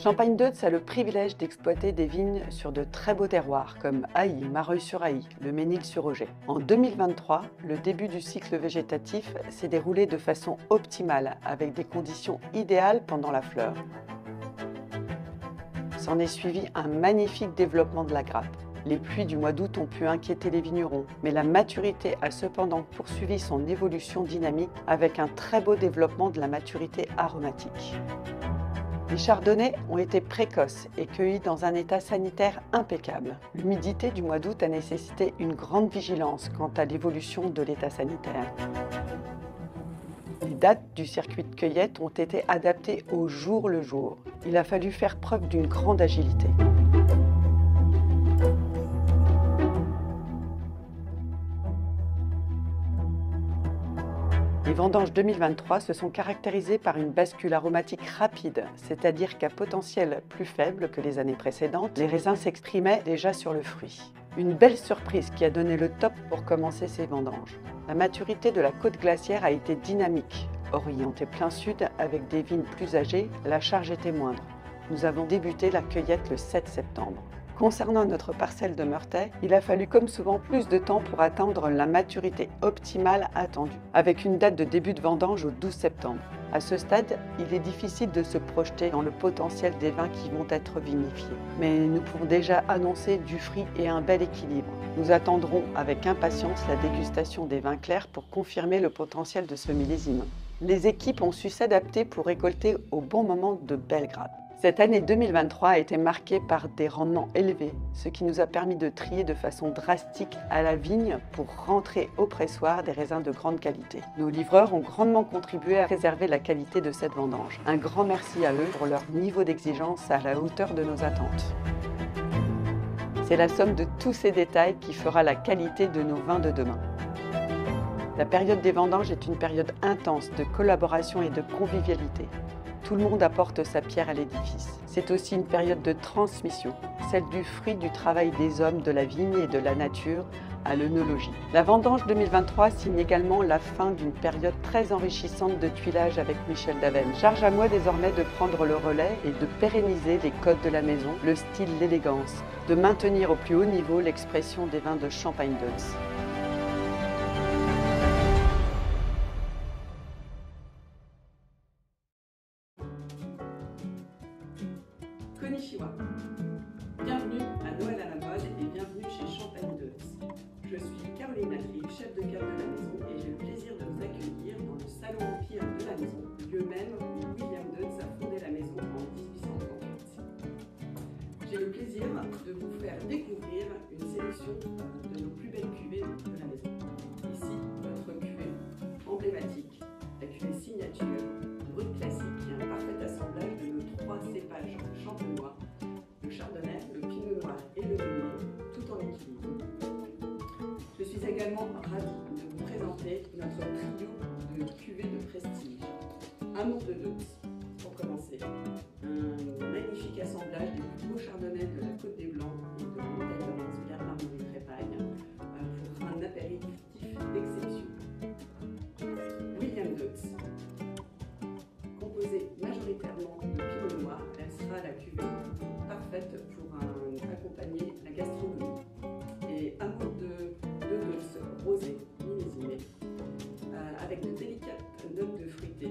Champagne-Deutz a le privilège d'exploiter des vignes sur de très beaux terroirs comme Ailly, Mareuil-sur-Ailly, le Mesnil-sur-Oger. En 2023, le début du cycle végétatif s'est déroulé de façon optimale avec des conditions idéales pendant la fleur. S'en est suivi un magnifique développement de la grappe. Les pluies du mois d'août ont pu inquiéter les vignerons, mais la maturité a cependant poursuivi son évolution dynamique avec un très beau développement de la maturité aromatique. Les chardonnays ont été précoces et cueillis dans un état sanitaire impeccable. L'humidité du mois d'août a nécessité une grande vigilance quant à l'évolution de l'état sanitaire. Les dates du circuit de cueillette ont été adaptées au jour le jour. Il a fallu faire preuve d'une grande agilité. Les vendanges 2023 se sont caractérisées par une bascule aromatique rapide, c'est-à-dire qu'à potentiel plus faible que les années précédentes, les raisins s'exprimaient déjà sur le fruit. Une belle surprise qui a donné le top pour commencer ces vendanges. La maturité de la côte glaciaire a été dynamique. Orientée plein sud, avec des vignes plus âgées, la charge était moindre. Nous avons débuté la cueillette le 7 septembre. Concernant notre parcelle de Meurthe, il a fallu comme souvent plus de temps pour atteindre la maturité optimale attendue, avec une date de début de vendange au 12 septembre. À ce stade, il est difficile de se projeter dans le potentiel des vins qui vont être vinifiés. Mais nous pouvons déjà annoncer du fruit et un bel équilibre. Nous attendrons avec impatience la dégustation des vins clairs pour confirmer le potentiel de ce millésime. Les équipes ont su s'adapter pour récolter au bon moment de belles grappes. Cette année 2023 a été marquée par des rendements élevés, ce qui nous a permis de trier de façon drastique à la vigne pour rentrer au pressoir des raisins de grande qualité. Nos livreurs ont grandement contribué à préserver la qualité de cette vendange. Un grand merci à eux pour leur niveau d'exigence à la hauteur de nos attentes. C'est la somme de tous ces détails qui fera la qualité de nos vins de demain. La période des vendanges est une période intense de collaboration et de convivialité. Tout le monde apporte sa pierre à l'édifice. C'est aussi une période de transmission, celle du fruit du travail des hommes de la vigne et de la nature à l'œnologie. La vendange 2023 signe également la fin d'une période très enrichissante de tuilage avec Michel Davenne. Charge à moi désormais de prendre le relais et de pérenniser les codes de la maison, le style, l'élégance, de maintenir au plus haut niveau l'expression des vins de Champagne-Deutz. Konnichiwa. Bienvenue à Noël à la mode et bienvenue chez Champagne-Deutz. Je suis Caroline Latry, chef de cave de la maison et j'ai le plaisir de vous accueillir dans le salon Empire de la maison, lieu même où William Deutz a fondé la maison en 1838. J'ai le plaisir de vous faire découvrir une sélection de nos plus belles cuvées de la maison. Ici, notre cuvée emblématique, la cuvée signature, brut classique, qui est un parfait assemblage de nos trois cépages champenois, le chardonnay, le pinot noir et le meunier, tout en équilibre. Je suis également ravie de vous présenter notre trio de cuvées de prestige. Amour de Deutz, pour commencer. Un magnifique assemblage des plus beaux chardonnays de la Côte des Blancs et de la montagne de Reims, Bernard-Marie-Trépagne, pour un apéritif d'exception. William Deutz. Composée majoritairement de pinot noir, elle sera la cuvée parfaite pour accompagner la gastronomie. Et amour de Deutz rosé, millésimé, avec de délicates notes de fruité.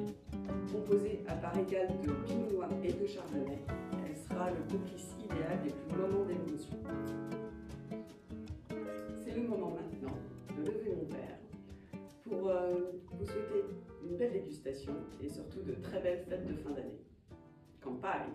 Composée à part égale de pinot noir et de chardonnay, elle sera le complice idéal des plus moments d'émotion. C'est le moment maintenant de lever mon verre pour vous souhaiter une belle dégustation et surtout de très belles fêtes de fin d'année. Campagne!